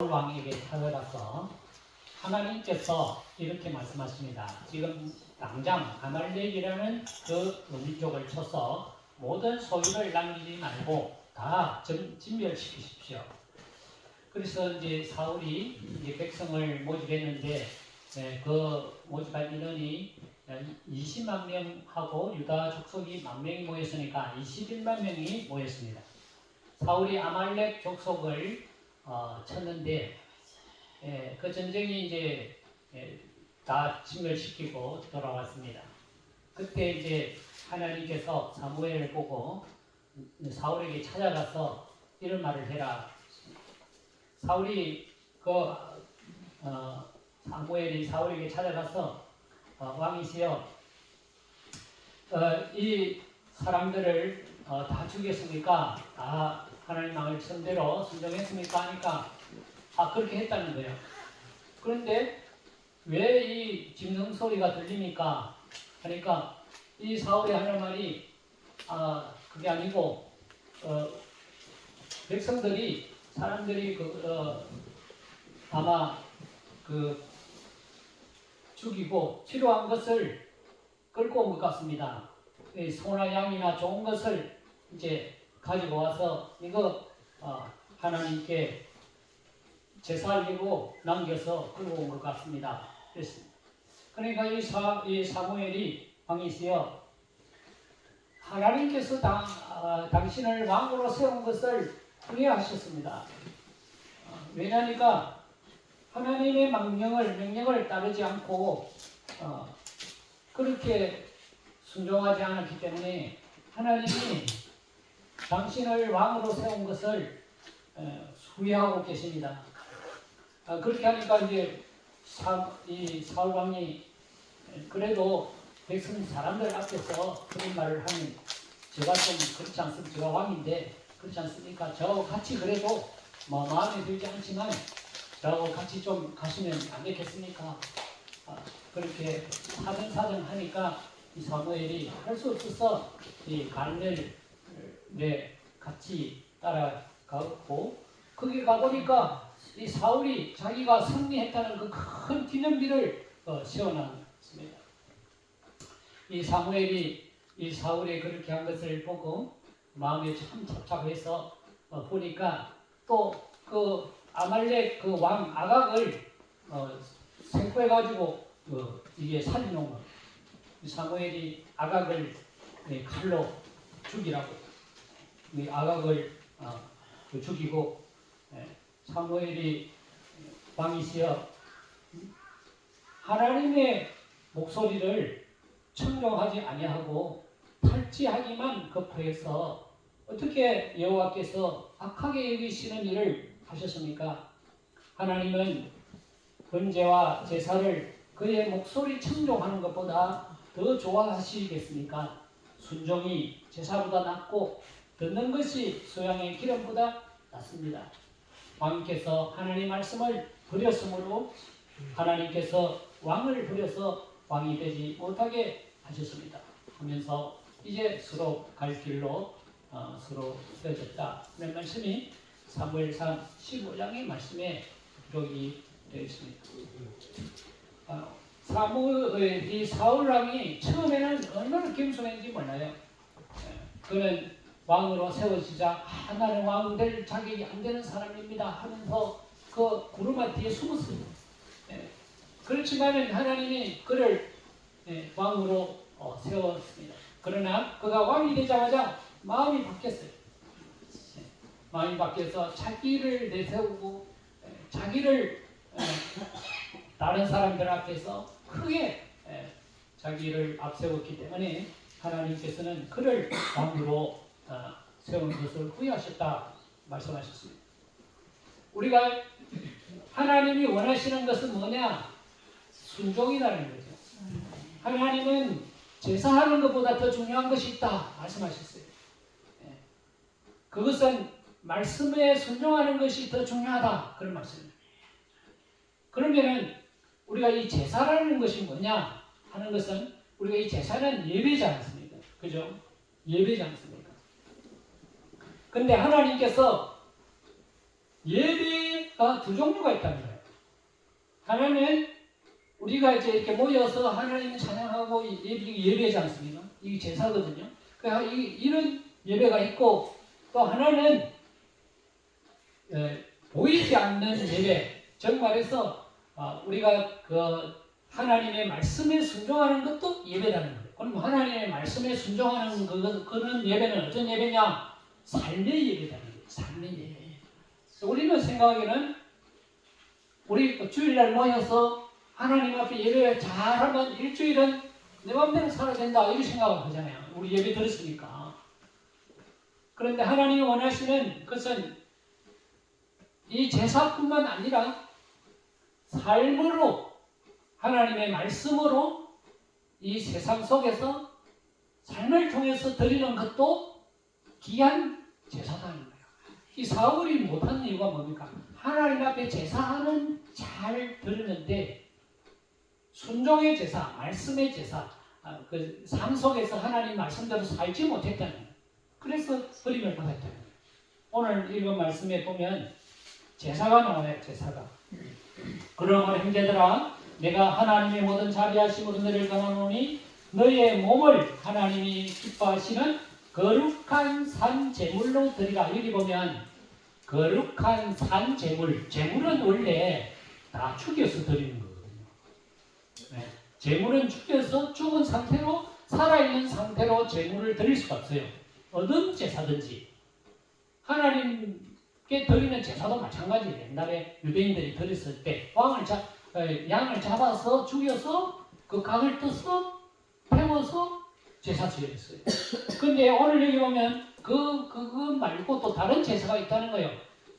왕에게 찾아가서 하나님께서 이렇게 말씀하십니다. 지금 당장 아말렉이라는 그 민족을 쳐서 모든 소유를 남기지 말고 다 진멸시키십시오. 그래서 이제 사울이 이제 백성을 모집했는데 그 모집한 인원이 20만 명하고 유다 족속이 10,000명이 모였으니까 21만 명이 모였습니다. 사울이 아말렉 족속을 쳤는데 그 전쟁이 이제 다 진멸시키고 돌아왔습니다. 그때 이제 하나님께서 사무엘을 보고 사울에게 찾아가서 이런 말을 해라. 사무엘이 사울에게 찾아가서 왕이시여, 이 사람들을 다 죽였습니까? 다 하나님 말씀대로 순종했습니까? 하니까 그렇게 했다는 거예요. 그런데 왜 이 짐승 소리가 들립니까? 하니까 이 사울이 하는 말이 그게 아니고 사람들이 아마 죽이고 치료한 것을 끌고 온 것 같습니다. 소나 양이나 좋은 것을 이제 가지고 와서 이거 하나님께 제사하려고 남겨서 끌고 온 것 같습니다. 그랬습니다. 그러니까 이 사무엘이 왕이시여, 하나님께서 당신을 왕으로 세운 것을 후회하셨습니다. 왜냐니까 하나님의 명령을 따르지 않고 그렇게 순종하지 않았기 때문에 하나님이 당신을 왕으로 세운 것을 후회하고 계십니다. 그렇게 하니까 이제 이 사울 왕이 그래도 백성 사람들 앞에서 그런 말을 하면 제가 좀 그렇지 않습니까? 제가 왕인데 그렇지 않습니까? 저하고 같이 그래도 마음에 들지 않지만 저하고 같이 좀 가시면 안 되겠습니까? 그렇게 사정 하니까 이 사무엘이 할 수 없어서 이 갈멜에 같이 따라가고, 거기 가보니까 이 사울이 자기가 승리했다는 그 큰 기념비를 세워놨습니다. 이 사무엘이 이 사울이 그렇게 한 것을 보고 마음이 참 착잡해서 보니까 또 그 아말렉 그 왕 아각을 생포해가지고 이게 살려놓은 거예요. 사무엘이 아각을 칼로 죽이라고 아각을 죽이고, 사무엘이 왕이시여, 하나님의 목소리를 청종하지 아니하고 탈취하기만 급해서 어떻게 여호와께서 악하게 여기시는 일을 하셨습니까? 하나님은 번제와 제사를 그의 목소리 청종하는 것보다 더 좋아하시겠습니까? 순종이 제사보다 낫고 듣는 것이 소양의 기름보다 낫습니다. 왕께서 하나님 말씀을 버렸으므로 하나님께서 왕을 버려서 왕이 되지 못하게 하셨습니다. 하면서 이제 서로 갈 길로 서로 헤어졌다 하는 말씀이 사무엘상 15장의 말씀에 기록이 되어 있습니다. 이 사울 왕이 처음에는 얼마나 겸손했는지 몰라요. 그는 왕으로 세워지자 나는 왕 될 자격이 안 되는 사람입니다 하면서 그 구르마 뒤에 숨었습니다. 그렇지만 하나님이 그를 왕으로 세웠습니다. 그러나 그가 왕이 되자마자 마음이 바뀌었어요. 마음이 바뀌어서 자기를 내세우고 자기를 다른 사람들 앞에서 크게 자기를 앞세웠기 때문에 하나님께서는 그를 왕으로 세운 것을 후회하셨다 말씀하셨습니다. 우리가 하나님이 원하시는 것은 뭐냐? 순종이라는 거죠. 하나님은 제사하는 것보다 더 중요한 것이 있다 말씀하셨어요. 그것은 말씀에 순종하는 것이 더 중요하다 그런 말씀입니다. 그러면은 우리가 이 제사라는 것이 뭐냐 하는 것은, 우리가 이 제사는 예배지 않습니까? 그죠? 예배지 않습니까? 근데 하나님께서 예배가 두 종류가 있다는 거예요. 하나는 우리가 이제 이렇게 모여서 하나님을 찬양하고 예배하지 않습니까? 이게 제사거든요. 그러니까 이런 예배가 있고, 또 하나는 보이지 않는 예배, 즉 말해서 우리가 그 하나님의 말씀에 순종하는 것도 예배라는 거예요. 그럼 하나님의 말씀에 순종하는 그런 예배는 어떤 예배냐? 삶의 예배라는 거예요. 삶의 예배. 우리는 생각하기에는 우리 주일날 모여서 하나님 앞에 예배를 잘하면 일주일은 내 맘대로 살아야 된다 이렇게 생각을 하잖아요. 우리 예배 들었으니까. 그런데 하나님이 원하시는 것은 이 제사뿐만 아니라 삶으로, 하나님의 말씀으로 이 세상 속에서 삶을 통해서 드리는 것도 귀한 제사다는 거예요. 이 사울이 못하는 이유가 뭡니까? 하나님 앞에 제사는 잘 드리는데 순종의 제사, 말씀의 제사, 그 삶 속에서 하나님 말씀대로 살지 못했다는 거예요. 그래서 버림을 받았다는 거예요. 오늘 읽은 말씀에 보면 제사가 나와요. 제사가. 그러므로 형제들아, 내가 하나님의 모든 자비하심으로 너를 권하노니 너의 몸을 하나님이 기뻐하시는 거룩한 산 제물로 드리라. 여기 보면 거룩한 산 제물, 제물은 원래 다 죽여서 드리는 거거든요. 네. 제물은 죽은 상태로, 살아있는 상태로 제물을 드릴 수가 없어요. 어떤 제사든지. 하나님께 드리는 제사도 마찬가지예요. 옛날에 유대인들이 드렸을 때 양을 잡아서 죽여서 그 각을 떠서 태워서 제사 지냈어요. 근데 오늘 여기 보면 그거 말고 또 다른 제사가 있다는 거예요.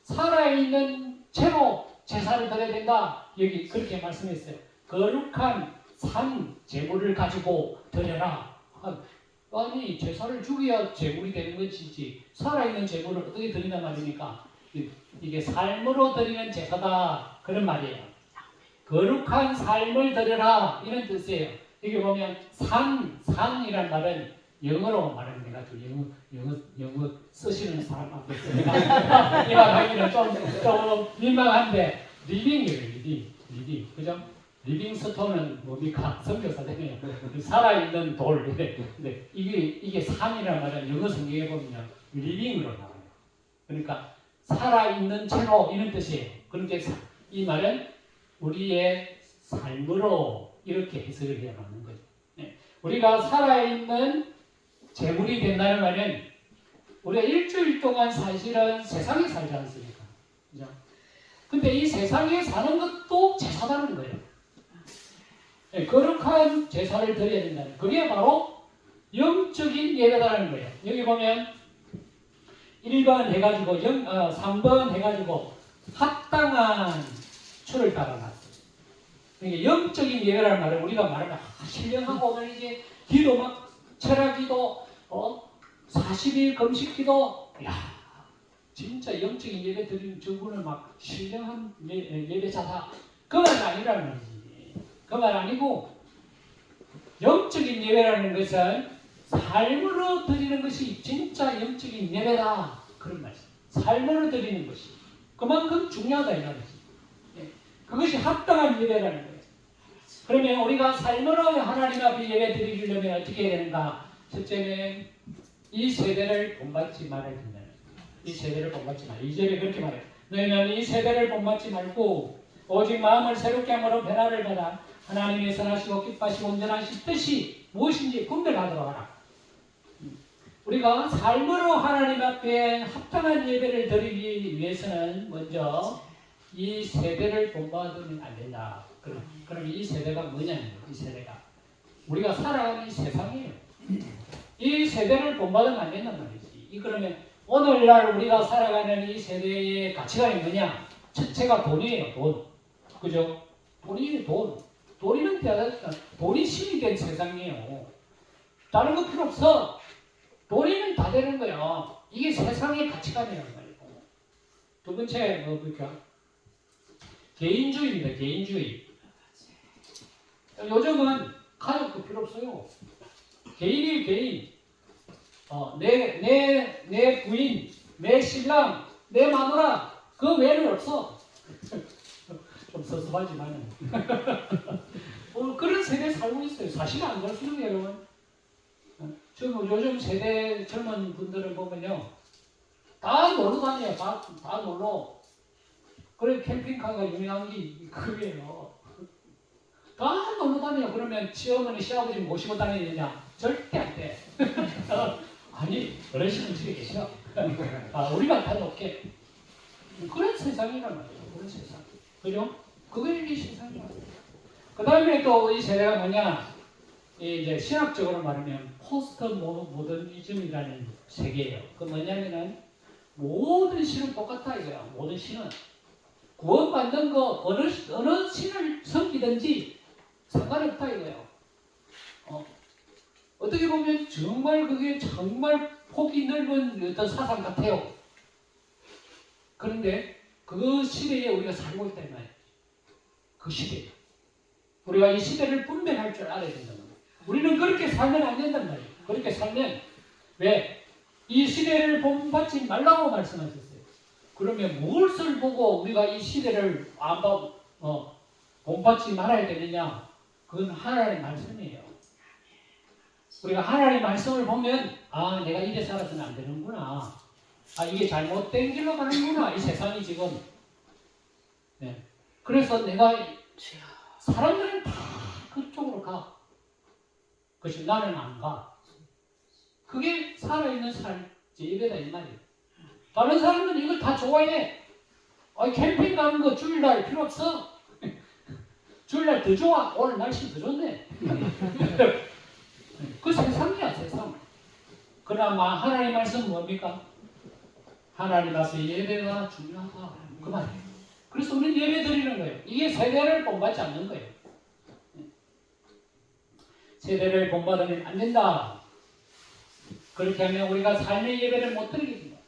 살아있는 채로 제사를 드려야 된다. 여기 그렇게 말씀했어요. 거룩한 산 제물을 가지고 드려라. 아니 제사를 죽여야 제물이 되는 것이지 살아있는 제물을 어떻게 드린단 말입니까? 이게 삶으로 드리는 제사다 그런 말이에요. 거룩한 삶을 드려라 이런 뜻이에요. 여기 보면 산이란 말은 영어로 말하는 것 같아요. 영어 쓰시는 사람 앞에서 내가 하기는 좀 민망한데 리빙이에요. 리빙 그죠? 리빙스톤은 뭡니까? 선교사잖아요. 살아있는 돌. 근데 이게 산이란 말은 영어 성경에 보면 리빙으로 나와요. 그러니까 살아있는 채로 이런 뜻이에요. 그런데 이 말은 우리의 삶으로 이렇게 해석을 해야 하는 거죠. 네. 우리가 살아있는 제물이 된다는 말은 우리가 일주일 동안 사실은 세상에 살지 않습니까? 그죠? 근데 이 세상에 사는 것도 제사다는 거예요. 네, 거룩한 제사를 드려야 된다는 그게 바로 영적인 예배다라는 거예요. 여기 보면 1번 해가지고 3번 해가지고 합당한 추를 따라놨어요. 그러니까 영적인 예배라는 말을 우리가 말하면 신령하고 오늘 이제 기도 막 철학기도 40일 금식기도 진짜 영적인 예배 드리는 저분을 막 신령한 예배자다 그 말은 아니라는 거지. 그 말 아니고 영적인 예배라는 것은 삶으로 드리는 것이 진짜 영적인 예배다 그런 말이에요. 삶으로 드리는 것이 그만큼 중요하다 이 말이지. 그것이 합당한 예배라는 거예요. 그러면 우리가 삶으로 하나님 앞에 예배 드리려면 어떻게 해야 되는가? 첫째는 이 세대를 본받지 말아야 된다. 이 세대를 본받지 말아야. 2절에 그렇게 말해요. 너희는 이 세대를 본받지 말고 오직 마음을 새롭게 함으로 변화를 받아 하나님의 선하시고 기뻐하시고 온전하신 뜻이 무엇인지 분별하도록 하라. 우리가 삶으로 하나님 앞에 합당한 예배를 드리기 위해서는 먼저 이 세대를 본받으면 안 된다. 그럼 이 세대가 뭐냐면 이 세대가 우리가 살아가는 이 세상이에요. 이 세대를 본받으면 안 된단 말이지. 그러면 오늘날 우리가 살아가는 이 세대의 가치관이 뭐냐? 첫째가 돈이에요. 돈. 그죠? 돈이 돈. 돈이 신이 된 세상이에요. 다른 거 필요 없어. 돈이면 다 되는 거예요. 이게 세상의 가치관이라는 말이고. 두 번째 뭡니까? 개인주의입니다. 개인주의. 요즘은 가족도 필요 없어요. 개인이 개인. 내 부인, 내 신랑, 내 마누라 그 외에는 없어. 좀 섭섭하지만 그런 세대에 살고 있어요. 사실은 안 그렇습니까, 여러분? 지금 요즘 세대 젊은 분들을 보면요, 다 놀러 다녀요. 다 놀러. 그래 캠핑카가 유명한 게 그게요. 다 놀러 다녀요. 그러면 시어머니 시아버지 모시고 다니느냐? 절대 안 돼. 아니 어르신은 집에 계셔. 우리만 다 놓게. 그런 세상이란 말이에요. 그런 세상. 그죠? 그게 이 세상이야. 그 다음에 또 이 세대가 뭐냐? 이제 신학적으로 말하면 포스트 모더니즘이라는 세계예요. 그 뭐냐면은 모든 신은 똑같다 이거야. 모든 신은 구원받는 거 어느 신을 섬기든지 상관없다 이거예요. 어떻게 보면 정말 그게 정말 폭이 넓은 어떤 사상 같아요. 그런데 그 시대에 우리가 살고 있다 이 말이에요. 그 시대. 우리가 이 시대를 분별할 줄 알아야 된단 말이에요. 우리는 그렇게 살면 안 된단 말이에요. 그렇게 살면 왜? 이 시대를 본받지 말라고 말씀하셨어요. 그러면 무엇을 보고 우리가 이 시대를 본받지 말아야 되느냐? 그건 하나님의 말씀이에요. 우리가 하나님의 말씀을 보면 내가 이래 살아서는 안 되는구나. 이게 잘못된 길로 가는구나. 이 세상이 지금. 네. 그래서 내가 사람들은 다 그쪽으로 가. 그것이 나는 안 가. 그게 살아있는 예배다 이 말이에요. 다른 사람들은 이걸 다 좋아해. 캠핑 가는 거 주일날 필요 없어. 주일날 더 좋아. 오늘 날씨 더 좋네. 그 세상이야 세상. 그나마 하나님 말씀 뭡니까? 하나님 앞에 예배가 중요하다. 그 말이에요. 그래서 우리는 예배 드리는 거예요. 이게 세대를 본받지 않는 거예요. 세대를 본받으면 안 된다. 그렇게 하면 우리가 삶의 예배를 못 드리게 됩니다.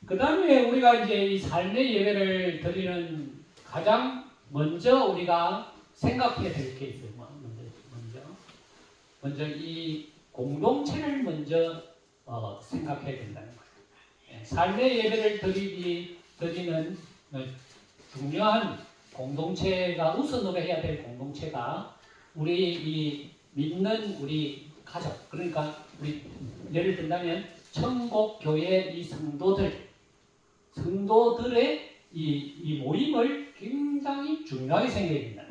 그 다음에 우리가 이제 이 삶의 예배를 드리는 가장 먼저 우리가 생각해야 될 게 있어요. 먼저 이 공동체를 먼저 생각해야 된다는 거예요. 삶의 예배를 드리는 중요한 공동체가 우선으로 해야 될 공동체가 우리 이 믿는 우리 가족, 그러니까 우리 예를 든다면 천국교회 이 성도들의 이 모임을 굉장히 중요하게 생각해야 된다.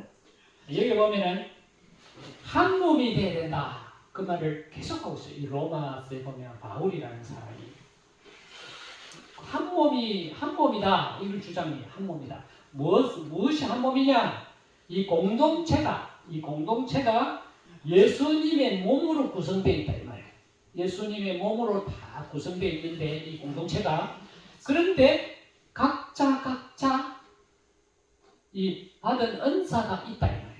여기 보면은 한 몸이 돼야 된다. 그 말을 계속하고 있어요. 이 로마서에 보면 바울이라는 사람이 한 몸이다. 이걸 주장해요. 한 몸이다. 무엇이 한 몸이냐? 이 공동체가 예수님의 몸으로 구성되어 있다 이 말이에요. 예수님의 몸으로 다 구성되어 있는데 이 공동체가 그런데 각자 이 받은 은사가 있다 이 말이에요.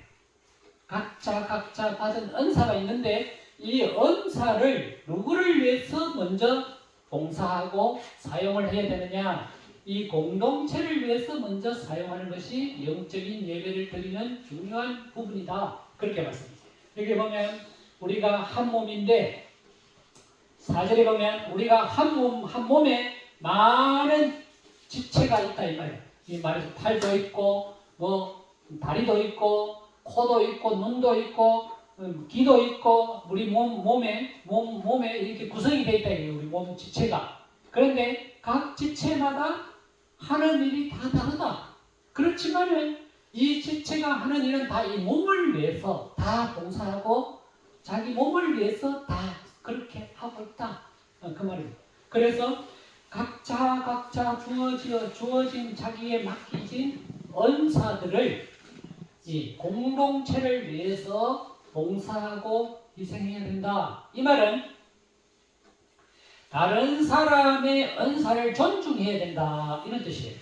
각자 받은 은사가 있는데 이 은사를 누구를 위해서 먼저 봉사하고 사용을 해야 되느냐? 이 공동체를 위해서 먼저 사용하는 것이 영적인 예배를 드리는 중요한 부분이다. 그렇게 말씀합니다. 여기 보면 우리가 한 몸인데 4절에 보면 우리가 한 몸에 많은 지체가 있다 이 말이에요. 이 말에서 팔도 있고 다리도 있고 코도 있고 눈도 있고 귀도 있고 우리 몸에 이렇게 구성이 되어 있다 이거예요. 우리 몸 지체가. 그런데 각 지체마다 하는 일이 다 다르다. 그렇지만은 이 지체가 하는 일은 다 이 몸을 위해서 다 봉사하고 자기 몸을 위해서 다 그렇게 하고 있다. 그 말입니다. 그래서 각자 주어진 자기에 맡기진 은사들을 이 공동체를 위해서 봉사하고 희생해야 된다. 이 말은 다른 사람의 은사를 존중해야 된다. 이런 뜻이에요.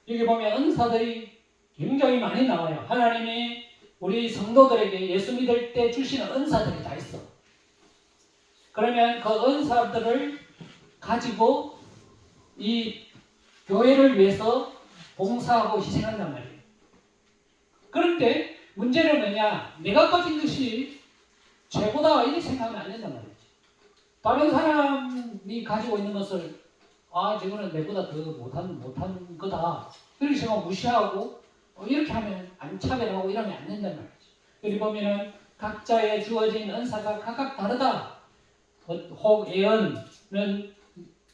여기 보면 은사들이 굉장히 많이 나와요. 하나님이 우리 성도들에게 예수 믿을 때 주시는 은사들이 다 있어. 그러면 그 은사들을 가지고 이 교회를 위해서 봉사하고 희생한단 말이에요. 그런데 문제는 뭐냐? 내가 가진 것이 최고다 이렇게 생각하면 안 된단 말이지. 다른 사람이 가지고 있는 것을 저거는 내보다 더 못한 거다. 이렇게 생각 무시하고 이렇게 하면 안 차별하고 이러면 안 된단 말이죠. 여기 보면은 각자의 주어진 은사가 각각 다르다. 예언은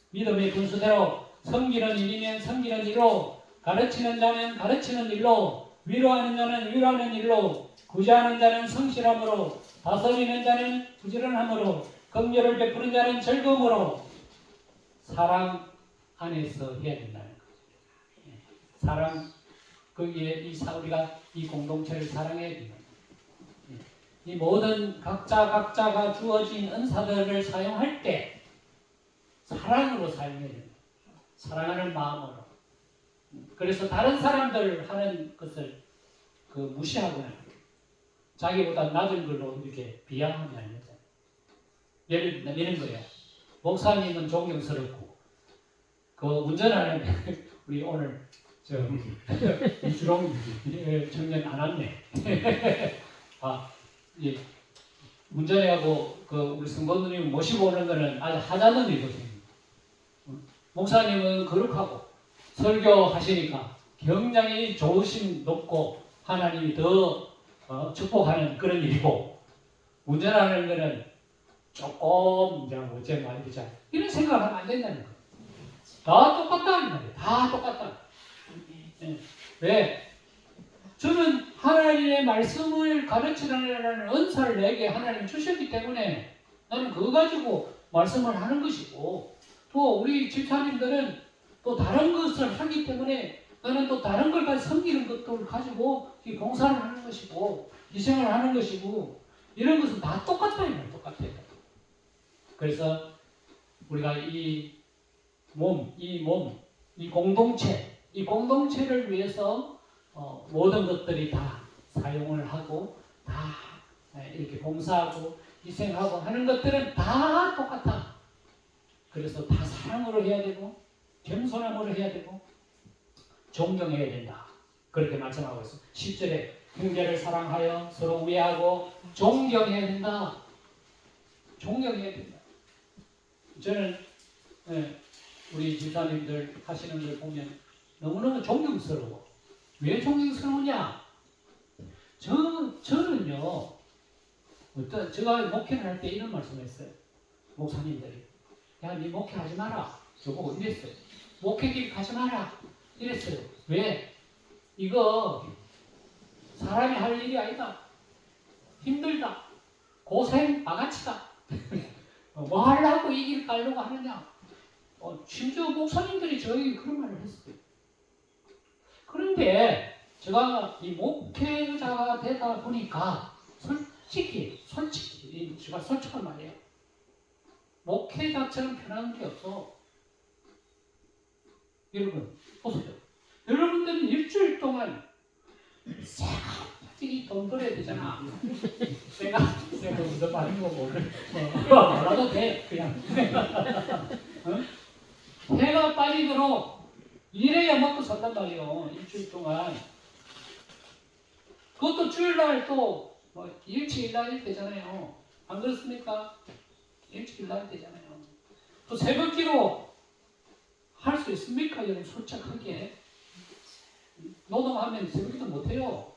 믿음의 분수대로, 섬기는 일이면 섬기는 일로, 가르치는 자는 가르치는 일로, 위로하는 자는 위로하는 일로, 구제하는 자는 성실함으로, 다스리는 자는 부지런함으로, 긍휼을 베푸는 자는 즐거움으로, 사랑 안에서 해야 된다는 거죠. 사랑, 거기에 우리가 이 공동체를 사랑해야 된다. 이 모든 각자가 주어진 은사들을 사용할 때 사랑으로 사용해야 된다. 사랑하는 마음으로. 그래서 다른 사람들 하는 것을 무시하거나 자기보다 낮은 걸로 이렇게 비하하면 안 되잖아요. 예를 들면 이런 거예요. 목사님은 존경스럽고 운전하는 우리 오늘 이주롱 청년 안 왔네. 운전하고 우리 성도님 모시고 오는 거는 아주 하자는 일거든요. 목사님은 거룩하고 설교하시니까 굉장히 좋으심 높고 하나님이 더 축복하는 그런 일이고, 운전하는 거는 조금 어째 말이자 이런 생각을 하면 안 된다는 거예요. 다 똑같다는 말이에요. 다 똑같다. 네. 왜? 저는 하나님의 말씀을 가르치라는 은사를 내게 하나님이 주셨기 때문에 나는 그거 가지고 말씀을 하는 것이고, 또 우리 집사님들은 또 다른 것을 하기 때문에 나는 또 다른 걸 가지고 섬기는 것들을 가지고 봉사를 하는 것이고 희생을 하는 것이고, 이런 것은 다 똑같아요. 똑같아요. 그래서 우리가 이 공동체를 위해서 모든 것들이 다 사용을 하고 다 이렇게 봉사하고 희생하고 하는 것들은 다 똑같아. 그래서 다 사랑으로 해야 되고 겸손함으로 해야 되고 존경해야 된다. 그렇게 말씀하고 있어요. 10절에 형제를 사랑하여 서로 우애하고 존경해야 된다. 존경해야 된다. 저는 우리 집사님들 하시는 걸 보면 너무너무 존경스러워. 왜 존경스러우냐? 저는요, 제가 목회를 할 때 이런 말씀을 했어요. 목사님들이. 야, 네 목회하지 마라. 저보고 이랬어요. 목회길 가지 마라. 이랬어요. 왜? 이거 사람이 할 일이 아니다. 힘들다. 고생, 바가치다. 뭐 하려고 이 길 가려고 하느냐. 심지어 목사님들이 저에게 그런 말을 했어요. 그런데 제가 이 목회자가 되다 보니까 솔직히 제가 솔직한 말이에요. 목회자처럼 편한 게 없어. 여러분 보세요. 여러분들은 일주일 동안 새가지기 돈 벌어야 되잖아. 새가 무슨 말인 거 몰라도 돼 그냥. 해가 빠지도록 일해야 먹고 산단 말이에요. 일주일 동안. 그것도 주일날 또 일찍 일날 되잖아요. 안 그렇습니까? 일찍 일날 되잖아요. 또 새벽기도 할 수 있습니까? 여러분 솔직하게. 노동하면 새벽기도 못해요.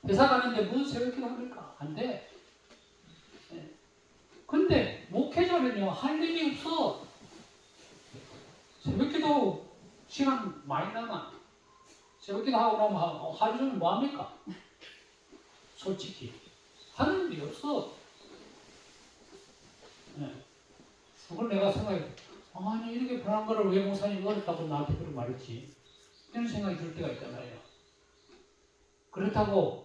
회사 가는데 무슨 새벽기도 합니까? 안 돼. 근데 목회자는요 할 일이 없어. 새벽기도 시간 많이 남아. 새벽기도 하고 나면 하루 종일 뭐 합니까? 솔직히 하는 일이 없어. 그걸 내가 생각해. 아니 이렇게 편한 거를 왜 목사님이 어렵다고 나한테 그런 말했지? 이런 생각이 들 때가 있잖아요. 그렇다고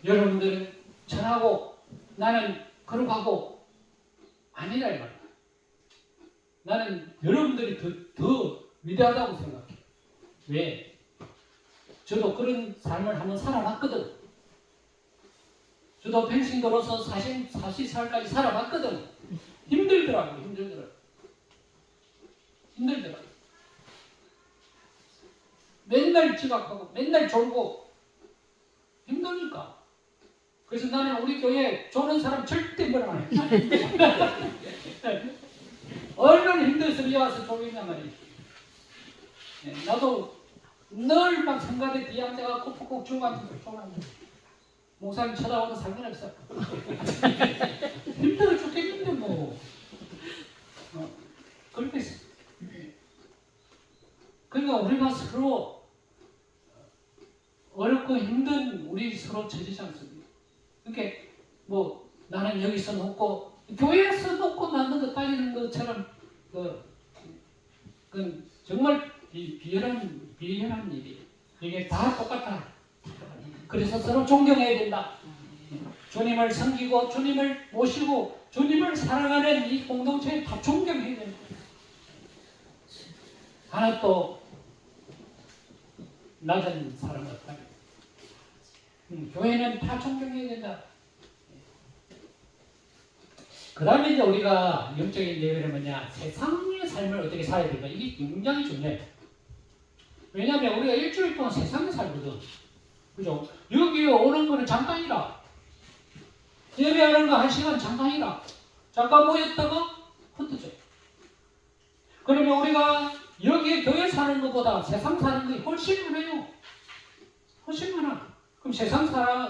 여러분들은 천하고 나는 거룩하고 아니라 이 말이야. 나는 여러분들이 더 위대하다고 생각해. 왜? 저도 그런 삶을 한번 살아봤거든. 저도 펜싱도로서 40살까지 살아봤거든. 힘들더라고. 맨날 지각하고 맨날 졸고 힘드니까. 그래서 나는 우리 교회 조는 사람 절대 뭐라 안 해. 얼마나 힘들어서 여기 와서 조겠냔 말이야. 나도 늘 막 성가대 뒤에 앉아가 콕콕 주고앉아서 조는 목사님 쳐다보고 상관없어. 힘들어 죽겠는데 뭐. 그렇게 그러니까 우리가 서로 어렵고 힘든 우리 서로 처지지 않습니까? 그러니까 뭐 나는 여기서 놓고 교회에서 놓고 낳는 거 따지는 것처럼 그 정말 비열한 일이 이게 다 똑같아. 그래서 서로 존경해야 된다. 주님을 섬기고 주님을 모시고 주님을 사랑하는 이 공동체에 다 존경해야 된다. 하나 또 낮은 사람 같다. 교회는 다 존경해야 된다. 그 다음에 이제 우리가 영적인 예배는 뭐냐? 세상의 삶을 어떻게 살아야 될까? 이게 굉장히 중요해요. 왜냐하면 우리가 일주일 동안 세상에 살거든. 그죠? 여기 오는 거는 잠깐이라. 예배하는 거 1시간 잠깐이라. 잠깐 모였다가 흩어져. 그러면 우리가 여기에 교회 사는 것보다 세상 사는 게 훨씬 많아요. 훨씬 많아. 그럼 세상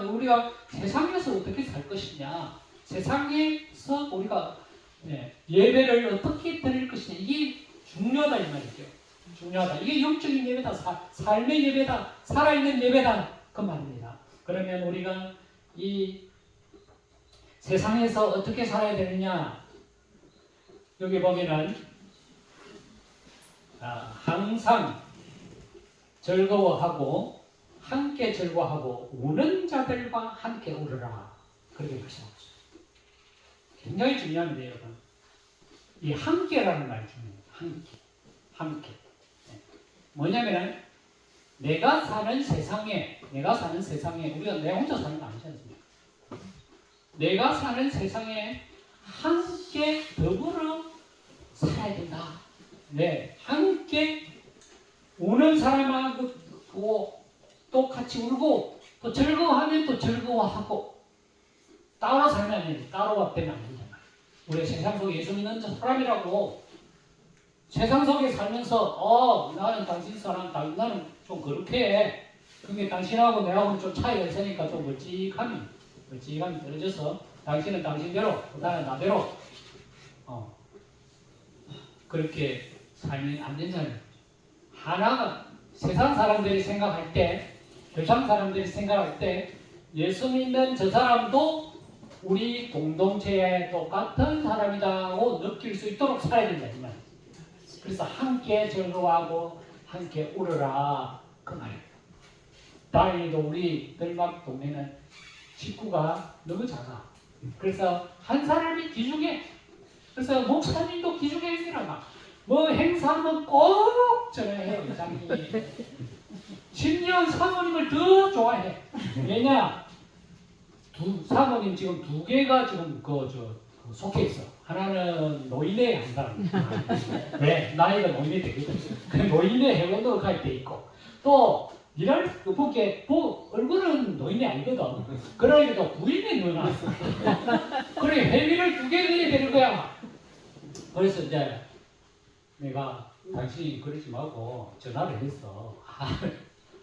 우리가 세상에서 어떻게 살 것이냐? 세상에서 우리가 예배를 어떻게 드릴 것이냐? 이게 중요하다 이 말이죠. 중요하다. 이게 영적인 예배다. 삶의 예배다. 살아있는 예배다. 그 말입니다. 그러면 우리가 이 세상에서 어떻게 살아야 되느냐? 여기 보면은 항상 즐거워하고 함께 즐거워하고 우는 자들과 함께 울으라. 그렇게 말씀하셨어요. 굉장히 중요합니다, 여러분. 이 함께라는 말이 중요해요. 함께. 뭐냐면은 내가 사는 세상에 우리가 내 혼자 사는 거 아니지 않습니까? 내가 사는 세상에 함께 더불어 살아야 된다. 네, 함께 우는 사람하고 또 같이 울고 또 즐거워하면 또 즐거워하고 따로 살면 아니에요. 따로 되면 안 된다. 우리 세상 속에 예수 믿는 사람이라고 세상 속에 살면서 나는 당신 사람 나는 좀 그렇게 해. 그게 당신하고 내하고는 좀 차이가 있으니까 좀 멀찍함이 떨어져서 당신은 당신대로 나는 나대로 그렇게 살면 안 된다는 하나가 세상 사람들이 생각할 때 세상 사람들이 생각할 때 예수 믿는 저 사람도 우리 공동체에 똑같은 사람이다고 느낄 수 있도록 살아야 된다 이 말이에요. 그래서 함께 즐거워하고 함께 울어라 그 말이에요. 다행히도 우리 들막 동네는 식구가 너무 작아. 그래서 한 사람이 기중해. 그래서 목사님도 기중해 있느라 뭐 행사하면 꼭 전화해요. 이장님이. 심지어 사모님을 더 좋아해. 왜냐? 사모님 지금 2개가 지금 속해 있어. 하나는 노인회 한 사람. 왜? 나이가 노인회 되거든. 그 노인회 회원으로 갈 때 있고 또 일할 보게 얼굴은 노인이 아니거든. 그러니까 또 부인이 넣어놨어. 그래 회비를 2개 내야 되는 거야. 그래서 이제 내가 당신이 그러지 말고 전화를 했어.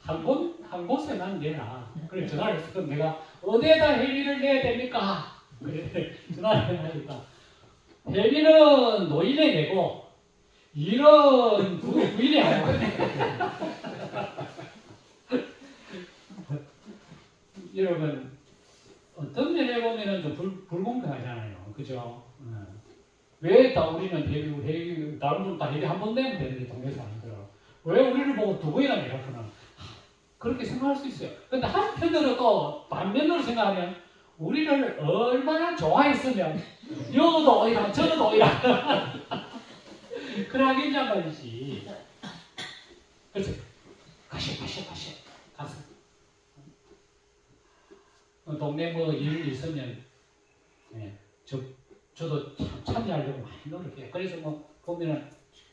한 곳에만 내놔. 그래 전화를 했어. 그럼 내가 어디에다 회비를 내야 됩니까? 그래 전화를 하니까 회비는 노인에 내고 일은 부인이 아니야. 여러분 어떤 면에 보면은 좀 불공평하잖아요, 그죠? 왜 다 우리는 회비 다른 분 다 회비 한 번 내면 되는데 동네 사람들은 왜 우리를 보고 2번이나 내라구나 그렇게 생각할 수 있어요. 근데 한편으로 또 반면으로 생각하면 우리를 얼마나 좋아했으면 여도 오이라 저도 오이라 그러겠냔 말이지. 그래서 가시 가서 동네 뭐 일 있으면 저도 참여하려고 많이 노력해요. 그래서 뭐 보면은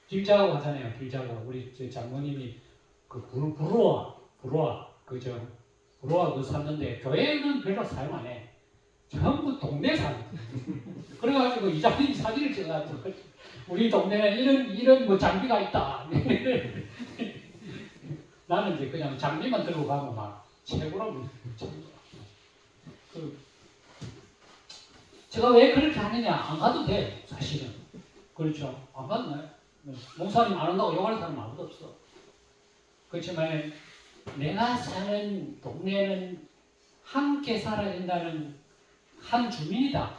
길작업 하잖아요. 길작업 우리 장모님이 그 부러워 그죠? 부러워 그 샀는데 교회는 별로 사용 안 해. 전부 동네 사람. 그래가지고 이장님 사진을 찍어가지고 우리 동네는 이런 뭐 장비가 있다. 나는 이제 그냥 장비만 들고 가면 막 최고로 제가 왜 그렇게 하느냐? 안 가도 돼, 사실은. 그렇죠? 안 가도 돼. 목사님 안 한다고 욕하는 사람 아무도 없어. 그렇지만 내가 사는 동네는 함께 살아야 된다는 한 주민이다.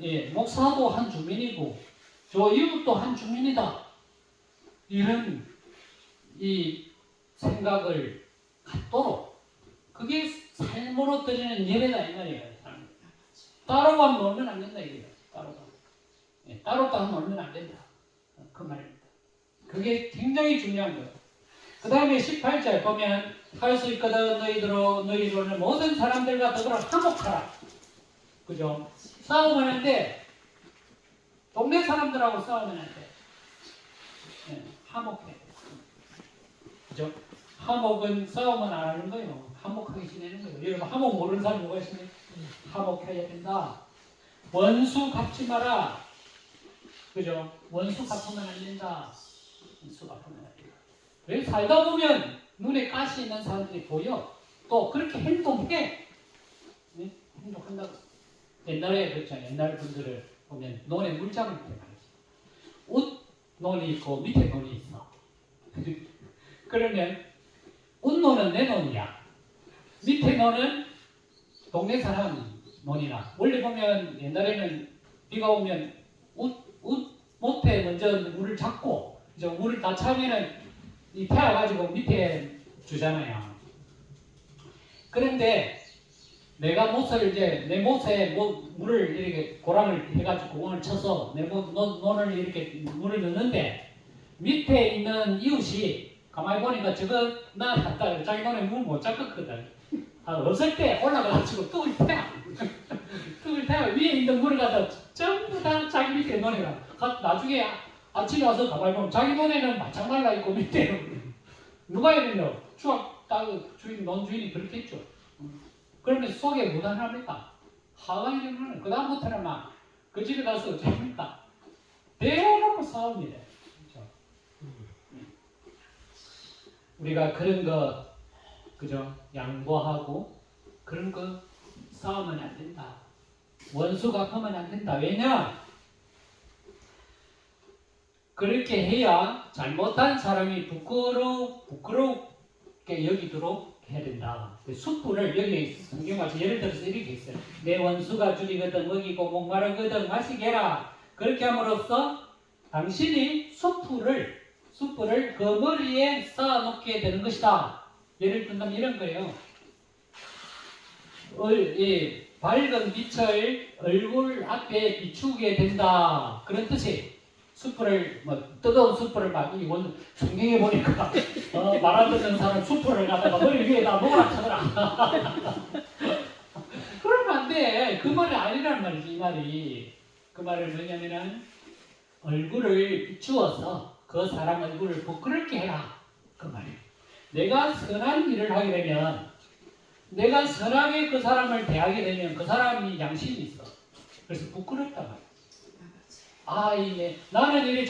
예, 목사도 한 주민이고 저 이웃도 한 주민이다. 이런 이 생각을 갖도록 그게 삶으로 드리는 예배다 이 말이에요. 따로만 놀면 안 된다 이거예요. 따로만 놀면 안 된다. 그 말입니다. 그게 굉장히 중요한 거예요. 그 다음에 18절 보면 할 수 있거든 너희들은 모든 사람들과 더불어 화목하라. 그죠? 싸우면 안 돼. 동네 사람들하고 싸우면 안 돼. 네, 화목해. 그죠? 화목은 싸움은 안 하는 거예요. 화목하게 지내는 거예요. 여러분 화목 모르는 사람 누가 있습니까? 화목해야 된다. 원수 갚지 마라. 그죠? 원수 갚으면 안 된다. 원수 갚으면 안 된다. 왜 살다 보면 눈에 가시 있는 사람들이 보여. 또 그렇게 행동해. 네? 행동한다고. 옛날에 그렇죠. 옛날 분들을 보면 논에 물 잡을 때 말이지. 옷 논이 있고 밑에 논이 있어. 그러면 옷논은 내 논이야. 밑에 논은 동네 사람 논이나. 원래 보면 옛날에는 비가 오면 옷 못에 먼저 물을 잡고 이제 물을 다 차면은 이 태워가지고 밑에 주잖아요. 그런데 내가 못을 이제 내 못에 물을 이렇게 고랑을 해가지고 공을 쳐서 내 논을 이렇게 물을 넣는데 밑에 있는 이웃이 가만히 보니까 저거 나 갔다 자기 논에 물 못 잡겠거든. 없을 때 올라가가지고 뚝을 태워. 뚝을 태워 위에 있는 물을 갖다 전부 다 자기 밑에 논에가 나중에 아침에 와서 가만히 보면 자기 논에는 바짝 말라 있고 밑에는 누가 이러냐 추억 주인 논 주인이 그렇게 했죠. 그러면 속에 무단합니까? 화가 이러면 그 다음부터는 막 그 집에 가서 어쩌합니까? 대놓고 싸웁니다. 그렇죠? 우리가 그런 거 그죠? 양보하고 그런 거 싸우면 안 된다. 원수 갚으면 안 된다. 왜냐? 그렇게 해야 잘못한 사람이 부끄럽게 여기도록 해야 된다. 숯불을 여기 성경같이 예를 들어서 이렇게 있어요. 내 원수가 줄이거든 먹이고 목마르거든 마시게 해라. 그렇게 함으로써 당신이 숯불을 그 머리에 쌓아놓게 되는 것이다. 예를 들면 이런 거예요. 밝은 빛을 얼굴 앞에 비추게 된다. 그런 뜻이 숯불을 뜨거운 숯불을 막 이건 성경에 보니까 말 안 듣는 사람 숯불을 갖다가 머리 위에다 놓으라 쳐더라. 그러면 안 돼. 그 말이 아니란 말이지. 이 말이 그 말은 뭐냐면은 얼굴을 비추어서 그 사람 얼굴을 부끄럽게 해라. 그 말이에요. 내가 선한 일을 하게 되면 내가 선하게 그 사람을 대하게 되면 그 사람이 양심이 있어. 그래서 부끄럽단 말이야. 이게 나는 이래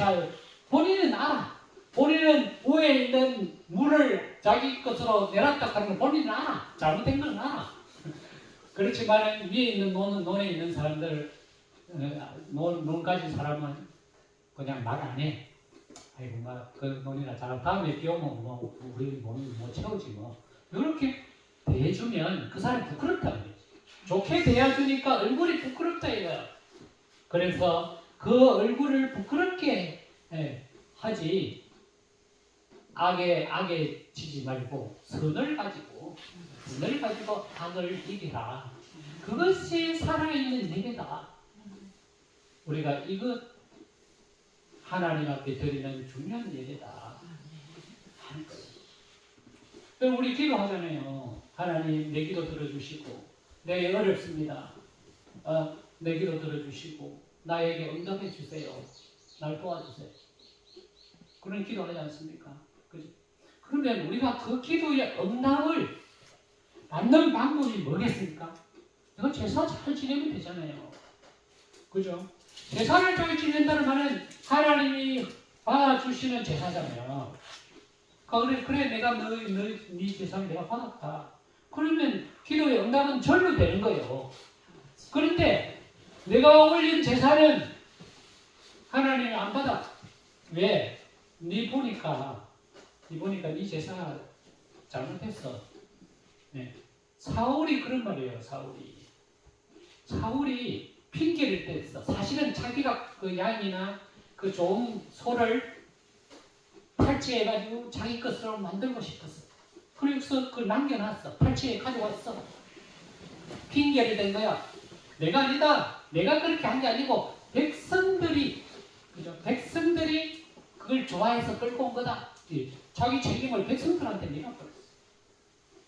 본인은 알아. 본인은 위에 있는 물을 자기 것으로 내놨다 하는 걸 본인은 알아. 잘못된 건 알아. 그렇지만 위에 있는 논에 있는 사람들 논 가진 사람은 그냥 말 안 해. 아이고 그 논이나 잘 다음에 비 오면 우리 논 채우지 뭐. 이렇게 대해주면 그 사람이 부끄럽다 그러지. 좋게 대해주니까 얼굴이 부끄럽다 이거야. 그래서 그 얼굴을 부끄럽게 하지 악에 지지 말고 선을 가지고 악을 이기라. 그것이 살아있는 예배다. 우리가 이것 하나님 앞에 드리는 중요한 예배다. 우리 기도하잖아요. 하나님 내 기도 들어주시고 내 어렵습니다. 내 기도 들어주시고 나에게 응답해 주세요. 날 도와주세요. 그런 기도하지 않습니까? 그죠? 그러면 우리가 그 기도의 응답을 받는 방법이 뭐겠습니까? 이거 제사 잘 지내면 되잖아요. 그죠? 제사를 잘 지낸다는 말은 하나님이 받아주시는 제사잖아요. 그래 내가 네 제사를 내가 받았다. 그러면 기도의 응답은 절로 되는 거예요. 그런데 내가 올린 제사는 하나님이 안 받아. 왜? 네 보니까 네 제사 잘못했어. 네. 사울이 그런 말이에요. 사울이 핑계를 댔어. 사실은 자기가 그 양이나 그 좋은 소를 탈취해가지고 자기 것으로 만들고 싶었어. 그래서 그걸 남겨놨어. 탈취해 가져왔어. 핑계를 댄 거야. 내가 아니다. 내가 그렇게 한 게 아니고 백성들이 그걸 좋아해서 끌고 온 거다. 자기 책임을 백성들한테 내려버렸어.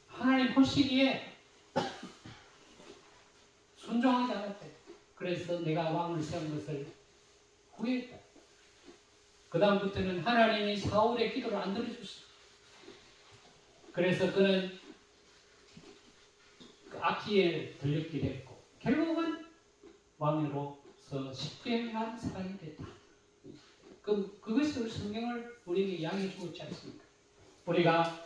하나님 보시기에 순종하지 않았대. 그래서 내가 왕을 세운 것을 후회했다. 그 다음부터는 하나님이 사울의 기도를 안 들어줬어. 그래서 그는 악기에 들렸게 됐고 결국은 왕으로서 십계명한 사람이 됐다. 그것을 성경을 우리에게 이야기해 주고 있지 않습니까? 우리가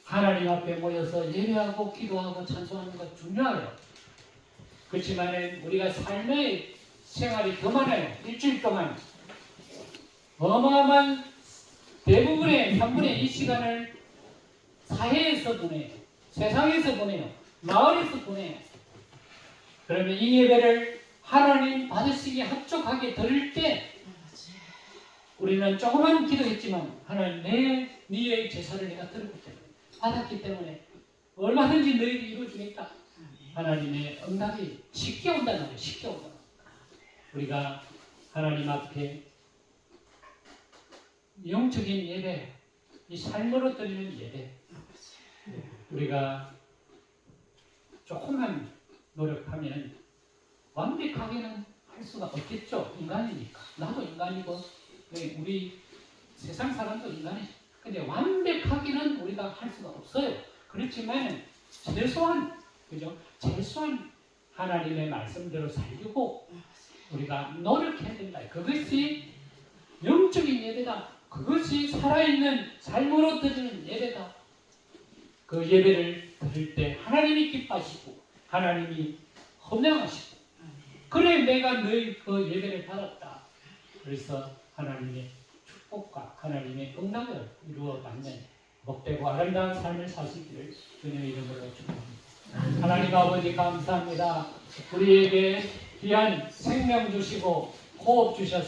하나님 앞에 모여서 예배하고 기도하고 찬송하는 것 중요해요. 그렇지만 우리가 삶의 생활이 더 많아요. 일주일 동안 어마어마한 대부분의 3분의 2 시간을 사회에서 보내요. 세상에서 보내요. 마을에서 보내요. 그러면 이 예배를 하나님 받으시기에 합족하게 들을 때 우리는 조그만 기도했지만 하나님 네의 제사를 내가 들었기 때문에 받았기 때문에 얼마든지 너희를 이루어주겠다. 하나님의 응답이 쉽게 온다는 거예요. 쉽게 온다. 우리가 하나님 앞에 영적인 예배, 이 삶으로 드리는 예배, 우리가 조금만 노력하면 완벽하게는 할 수가 없겠죠. 인간이니까. 나도 인간이고 우리 세상 사람도 인간이죠. 근데 완벽하게는 우리가 할 수가 없어요. 그렇지만 최소한 하나님의 말씀대로 살려고 우리가 노력해야 된다. 그것이 영적인 예배다. 그것이 살아있는 삶으로 드리는 예배다. 그 예배를 드릴 때 하나님이 기뻐하시고 하나님이 헌명하시고 그래 내가 너희 그 예배를 받았다. 그래서 하나님의 축복과 하나님의 응답을 이루어 받는 복되고 아름다운 삶을 사시기를 주님의 이름으로 축복합니다. 하나님 아버지 감사합니다. 우리에게 귀한 생명 주시고 호흡 주셔서